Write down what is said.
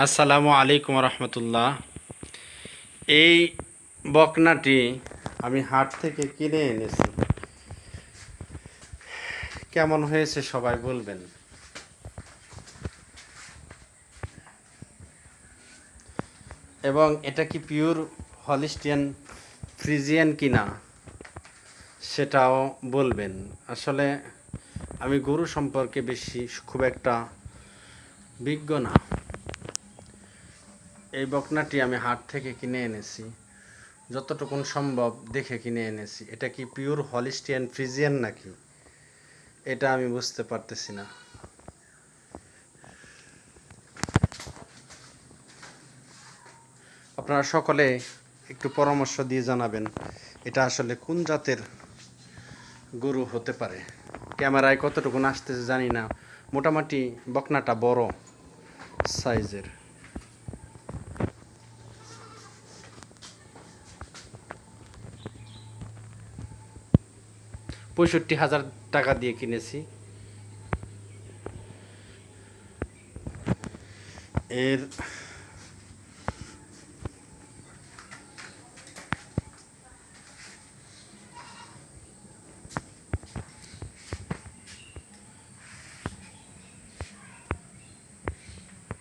আসসালামু আলাইকুম রহমতুল্লাহ। এই বকনাটি আমি হাট থেকে কিনে এনেছি। কেমন হয়েছে সবাই বলবেন। এবং এটা কি পিওর হলিস্টিয়ান ফ্রিজিয়ান কিনা সেটাও বলবেন। আসলে আমি গরু সম্পর্কে বেশি খুব একটা বিজ্ঞ না। এই বকনাটি আমি হাট থেকে কিনে এনেছি, যতটুকুন সম্ভব দেখে কিনে এনেছি। এটা কি পিওর হলিস্টিয়ান ফ্রিজিয়ান নাকি এটা আমি বুঝতে পারতেছি না। আপনারা সকলে একটু পরামর্শ দিয়ে জানাবেন এটা আসলে কোন জাতের গরু হতে পারে। ক্যামেরায় কতটুকুন আসতেছে জানি না, মোটামুটি বকনাটা বড় সাইজের। ৬৫,০০০ টাকা দিয়ে কিনেছি। এর